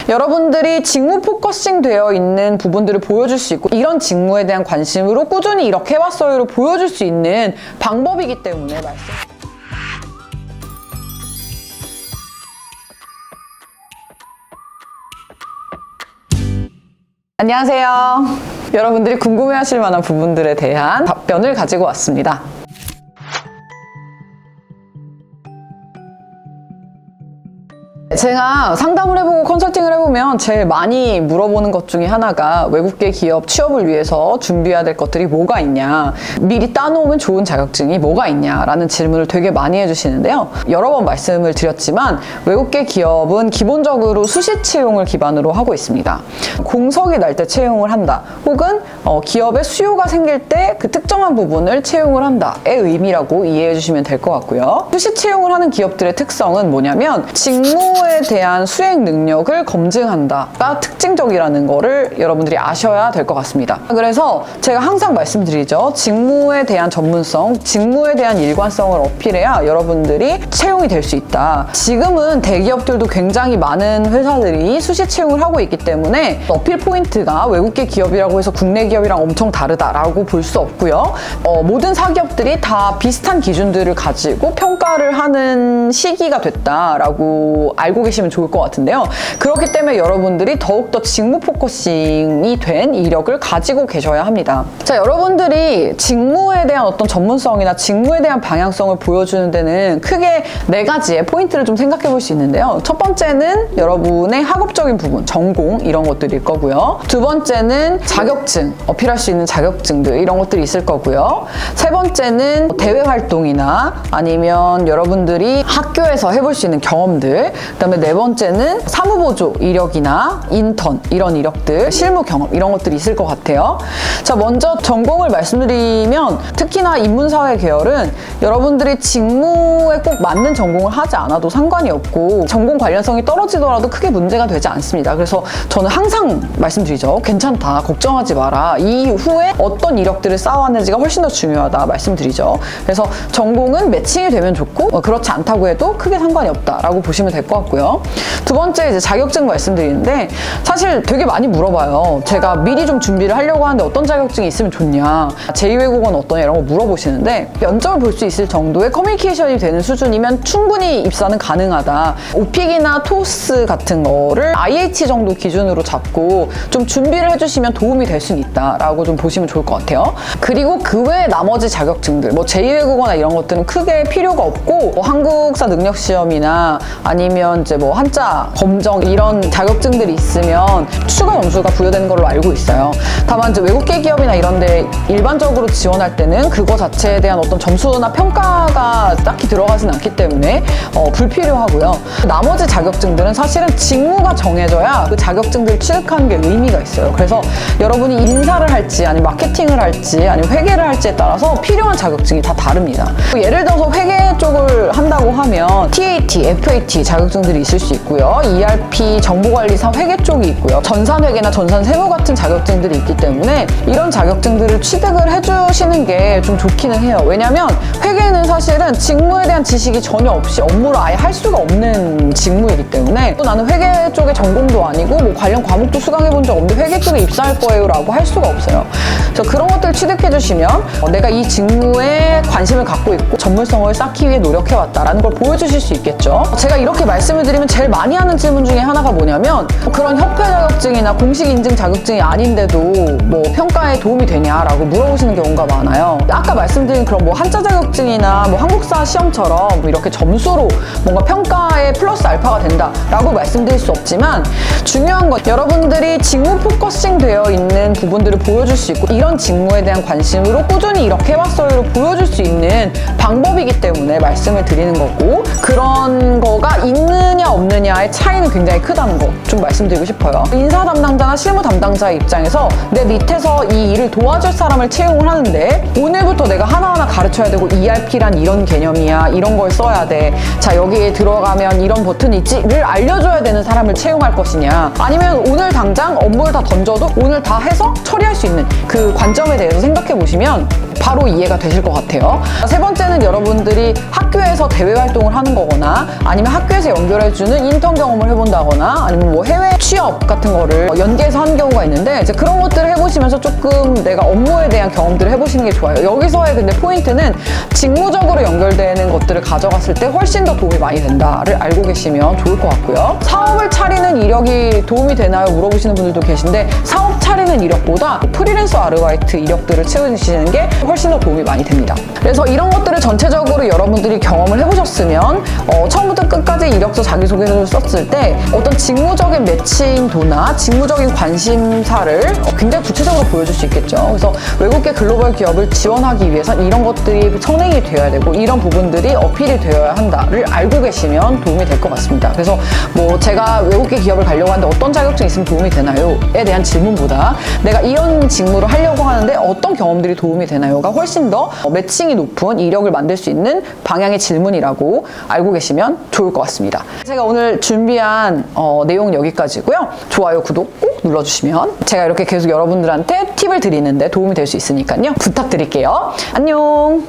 여러분들이 직무 포커싱 되어 있는 부분들을 보여줄 수 있고 이런 직무에 대한 관심으로 꾸준히 이렇게 해왔어요로 보여줄 수 있는 방법이기 때문에 말씀. 안녕하세요. 여러분들이 궁금해하실 만한 부분들에 대한 답변을 가지고 왔습니다. 제가 상담을 해보고 컨설팅을 해보면 제일 많이 물어보는 것 중에 하나가 외국계 기업 취업을 위해서 준비해야 될 것들이 뭐가 있냐, 미리 따놓으면 좋은 자격증이 뭐가 있냐라는 질문을 되게 많이 해주시는데요. 여러 번 말씀을 드렸지만 외국계 기업은 기본적으로 수시 채용을 기반으로 하고 있습니다. 공석이 날 때 채용을 한다, 혹은 기업에 수요가 생길 때 그 특정한 부분을 채용을 한다의 의미라고 이해해 주시면 될 것 같고요. 수시 채용을 하는 기업들의 특성은 뭐냐면 직무에 대한 수행 능력을 검증한다가 특징적이라는 거를 여러분들이 아셔야 될 것 같습니다. 그래서 제가 항상 말씀드리죠. 직무에 대한 전문성, 직무에 대한 일관성을 어필해야 여러분들이 채용이 될 수 있다. 지금은 대기업들도 굉장히 많은 회사들이 수시 채용을 하고 있기 때문에 어필 포인트가 외국계 기업이라고 해서 국내 기업이랑 엄청 다르다라고 볼 수 없고요. 모든 사기업들이 다 비슷한 기준들을 가지고 평가를 하는 시기가 됐다라고 알고 계시면 좋을 것 같은데요. 그렇기 때문에 여러분들이 더욱더 직무 포커싱이 된 이력을 가지고 계셔야 합니다. 자, 여러분들이 직무에 대한 어떤 전문성이나 직무에 대한 방향성을 보여주는 데는 크게 4가지의 포인트를 좀 생각해 볼 수 있는데요. 첫 번째는 여러분의 학업적인 부분, 전공 이런 것들일 거고요. 두 번째는 자격증, 어필할 수 있는 자격증들 이런 것들이 있을 거고요. 세 번째는 대외 활동이나 아니면 여러분들이 학교에서 해볼 수 있는 경험들, 그다음에 네 번째는 사무보조 이력이나 인턴 이런 이력들, 실무 경험 이런 것들이 있을 것 같아요. 자, 먼저 전공을 말씀드리면 특히나 인문사회 계열은 여러분들이 직무에 꼭 맞는 전공을 하지 않아도 상관이 없고 전공 관련성이 떨어지더라도 크게 문제가 되지 않습니다. 그래서 저는 항상 말씀드리죠. 괜찮다, 걱정하지 마라. 이후에 어떤 이력들을 쌓아왔는지가 훨씬 더 중요하다 말씀드리죠. 그래서 전공은 매칭이 되면 좋고 그렇지 않다고 해도 크게 상관이 없다라고 보시면 될 것 같고요. 두 번째 이제 자격증 말씀드리는데 사실 되게 많이 물어봐요. 제가 미리 좀 준비를 하려고 하는데 어떤 자격증이 있으면 좋냐, 제2외국어는 어떠냐 이런 거 물어보시는데 면접을 볼 수 있을 정도의 커뮤니케이션이 되는 수준이면 충분히 입사는 가능하다. 오픽이나 토스 같은 거를 IH 정도 기준으로 잡고 좀 준비를 해주시면 도움이 될 수는 있다라고 좀 보시면 좋을 것 같아요. 그리고 그 외에 나머지 자격증들, 뭐 제2외국어나 이런 것들은 크게 필요가 없고 뭐 한국사 능력시험이나 아니면 이제 뭐 한자 검정 이런 자격증들이 있으면 추가 점수가 부여되는 걸로 알고 있어요. 다만 이제 외국계 기업이나 이런 데 일반적으로 지원할 때는 그거 자체에 대한 어떤 점수나 평가가 딱히 들어가진 않기 때문에 불필요하고요. 나머지 자격증들은 사실은 직무가 정해져야 그 자격증들을 취득하는 게 의미가 있어요. 그래서 여러분이 인사를 할지 아니면 마케팅을 할지 아니면 회계를 할지에 따라서 필요한 자격증이 다 다릅니다. 예를 들어서 회계 쪽을 한다고 하면 TAT, FAT 자격증들이 있을 수 있고요. ERP 정보관리사 회계 쪽이 있고요. 전산회계나 전산세무 같은 자격증들이 있기 때문에 이런 자격증들을 취득을 해주시는 게 좀 좋기는 해요. 왜냐면 회계는 사실은 직무에 대한 지식이 전혀 없이 업무를 아예 할 수가 없는 직무이기 때문에 또 나는 회계 쪽의 전공도 아니고 뭐 관련 과목도 수강해 본 적 없는데 회계 쪽에 입사할 거예요 라고 할 수가 없어요. 그래서 그런 것들을 취득해 주시면 내가 이 직무에 관심을 갖고 있고 전문성을 쌓기 위해 노력해왔다라는 걸 보여주실 수 있겠죠. 제가 이렇게 말씀을 드리면 제일 많이 하는 질문 중에 하나가 뭐냐면 그런 협회 자격증이나 공식 인증 자격증이 아닌데도 뭐 평가에 도움이 되냐라고 물어보시는 경우가 많아요. 아까 말씀드린 그런 뭐 한자 자격증이나 뭐 한국사 시험처럼 이렇게 점수로 뭔가 평가에 플러스 알파가 된다라고 말씀드릴 수 없지만 중요한 건 여러분들이 직무 포커싱 되어 있는 부분들을 보여줄 수 있고 이런 직무에 대한 관심으로 꾸준히 이렇게 해왔어요로 보여줄 수 있는 방법이기 때문에 말씀을 드리는 거고, 그런 거가 있느냐 없느냐의 차이는 굉장히 크다는 거 좀 말씀드리고 싶어요. 인사 담당자나 실무 담당자의 입장에서 내 밑에서 이 일을 도와줄 사람을 채용을 하는데 오늘부터 내가 하나하나 가르쳐야 되고 ERP란 이런 개념이야, 이런 걸 써야 돼, 자 여기에 들어가면 이런 버튼이 있지를 알려줘야 되는 사람을 채용할 것이냐, 아니면 오늘 당장 업무를 다 던져도 오늘 다 해서 처리할 수 있는 그 관점에 대해서 생각해 보시면 바로 이해가 되실 것 같아요. 세 번째는 여러분들이 학교에서 대외 활동을 하는 거거나 아니면 학교에서 연결해주는 인턴 경험을 해본다거나 아니면 뭐 해외 취업 같은 거를 연계해서 하는 경우가 있는데 이제 그런 것들을 해보시면서 조금 내가 업무에 대한 경험들을 해보시는 게 좋아요. 여기서의 근데 포인트는 직무적으로 연결되는 것들을 가져갔을 때 훨씬 더 도움이 많이 된다를 알고 계시면 좋을 것 같고요. 사업을 차리는 이력이 도움이 되나요? 물어보시는 분들도 계신데 사업 차리는 이력보다 프리랜서 아르바이트 이력들을 채워주시는 게 훨씬 더 도움이 많이 됩니다. 그래서 이런 것들을 전체적으로 여러분들이 경험을 해보셨으면 처음부터 끝까지 이력서 자기소개서를 썼을 때 어떤 직무적인 매칭도나 직무적인 관심사를 굉장히 구체적으로 보여줄 수 있겠죠. 그래서 외국계 글로벌 기업을 지원하기 위해선 이런 것들이 선행이 되어야 되고 이런 부분들이 어필이 되어야 한다를 알고 계시면 도움이 될 것 같습니다. 그래서 뭐 제가 외국계 기업을 가려고 하는데 어떤 자격증이 있으면 도움이 되나요?에 대한 질문보다 내가 이런 직무를 하려고 하는데 어떤 경험들이 도움이 되나요?가 훨씬 더 매칭이 높은 이력을 만들 수 있는 방향의 질문이라고 알고 계시면 좋을 것 같습니다. 제가 오늘 준비한 내용은 여기까지고요. 좋아요, 구독 꼭 눌러주시면 제가 이렇게 계속 여러분들한테 팁을 드리는데 도움이 될 수 있으니까요. 부탁드릴게요. 안녕.